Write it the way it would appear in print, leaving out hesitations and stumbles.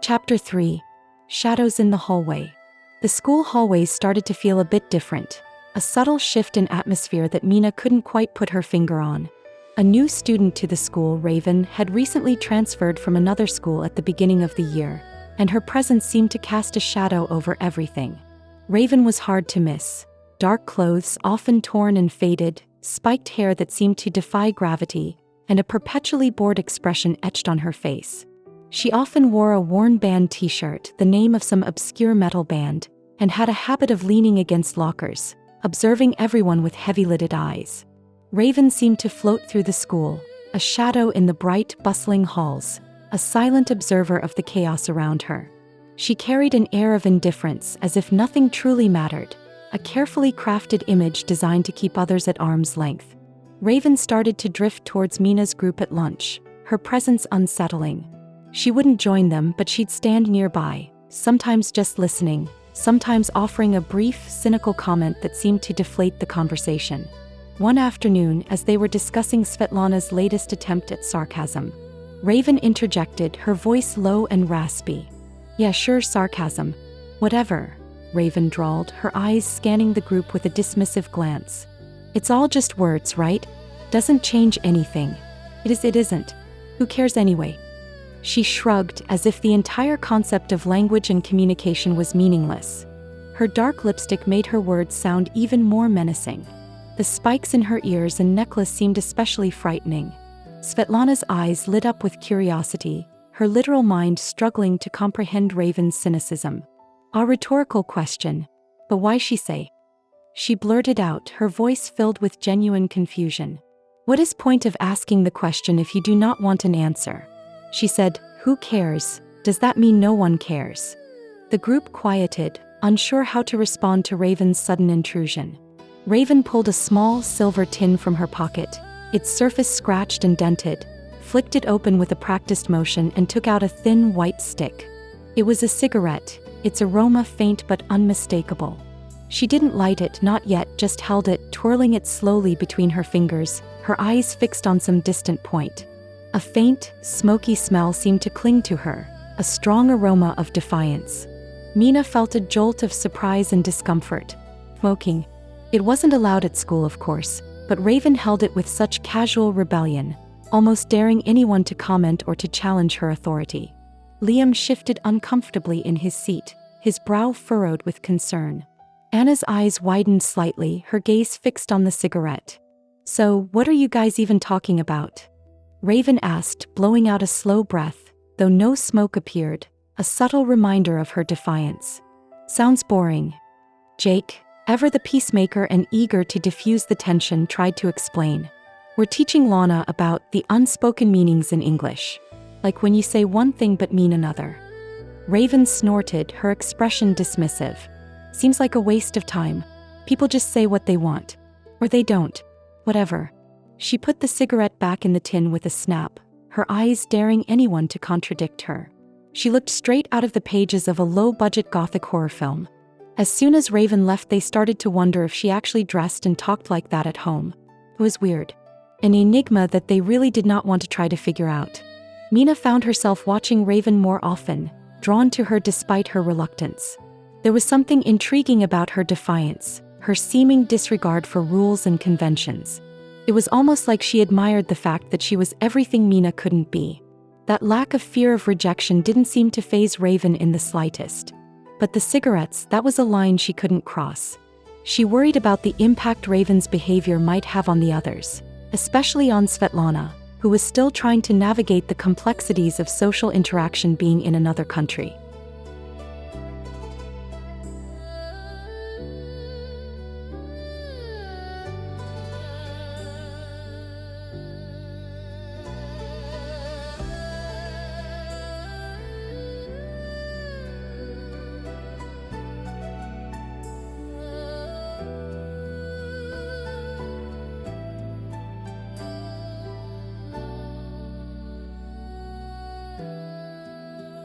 Chapter 3. Shadows in the Hallway. The school hallways started to feel a bit different, a subtle shift in atmosphere that Mina couldn't quite put her finger on. A new student to the school, Raven, had recently transferred from another school at the beginning of the year, and her presence seemed to cast a shadow over everything. Raven was hard to miss. Dark clothes, often torn and faded, spiked hair that seemed to defy gravity, and a perpetually bored expression etched on her face. She often wore a worn band t-shirt, the name of some obscure metal band, and had a habit of leaning against lockers, observing everyone with heavy-lidded eyes. Raven seemed to float through the school, a shadow in the bright, bustling halls, a silent observer of the chaos around her. She carried an air of indifference, as if nothing truly mattered, a carefully crafted image designed to keep others at arm's length. Raven started to drift towards Mina's group at lunch, her presence unsettling. She wouldn't join them, but she'd stand nearby, sometimes just listening, sometimes offering a brief, cynical comment that seemed to deflate the conversation. One afternoon, as they were discussing Svetlana's latest attempt at sarcasm, Raven interjected, her voice low and raspy. "Yeah, sure, sarcasm. Whatever," Raven drawled, her eyes scanning the group with a dismissive glance. "It's all just words, right? Doesn't change anything. It isn't. Who cares anyway?" She shrugged, as if the entire concept of language and communication was meaningless. Her dark lipstick made her words sound even more menacing. The spikes in her ears and necklace seemed especially frightening. Svetlana's eyes lit up with curiosity, her literal mind struggling to comprehend Raven's cynicism. A rhetorical question. But why she say? She blurted out, her voice filled with genuine confusion. "What is point of asking the question if you do not want an answer?" She said, "Who cares? Does that mean no one cares?" The group quieted, unsure how to respond to Raven's sudden intrusion. Raven pulled a small silver tin from her pocket, its surface scratched and dented, flicked it open with a practiced motion and took out a thin white stick. It was a cigarette, its aroma faint but unmistakable. She didn't light it, not yet, just held it, twirling it slowly between her fingers, her eyes fixed on some distant point. A faint, smoky smell seemed to cling to her, a strong aroma of defiance. Mina felt a jolt of surprise and discomfort. Smoking. It wasn't allowed at school, of course, but Raven held it with such casual rebellion, almost daring anyone to comment or to challenge her authority. Liam shifted uncomfortably in his seat, his brow furrowed with concern. Anna's eyes widened slightly, her gaze fixed on the cigarette. "So, what are you guys even talking about?" Raven asked, blowing out a slow breath, though no smoke appeared, a subtle reminder of her defiance. "Sounds boring." Jake, ever the peacemaker and eager to diffuse the tension, tried to explain. "We're teaching Lana about the unspoken meanings in English. Like when you say one thing but mean another." Raven snorted, her expression dismissive. "Seems like a waste of time. People just say what they want. Or they don't. Whatever." She put the cigarette back in the tin with a snap, her eyes daring anyone to contradict her. She looked straight out of the pages of a low-budget gothic horror film. As soon as Raven left, they started to wonder if she actually dressed and talked like that at home. It was weird. An enigma that they really did not want to try to figure out. Mina found herself watching Raven more often, drawn to her despite her reluctance. There was something intriguing about her defiance, her seeming disregard for rules and conventions. It was almost like she admired the fact that she was everything Mina couldn't be. That lack of fear of rejection didn't seem to faze Raven in the slightest. But the cigarettes, that was a line she couldn't cross. She worried about the impact Raven's behavior might have on the others, especially on Svetlana, who was still trying to navigate the complexities of social interaction being in another country.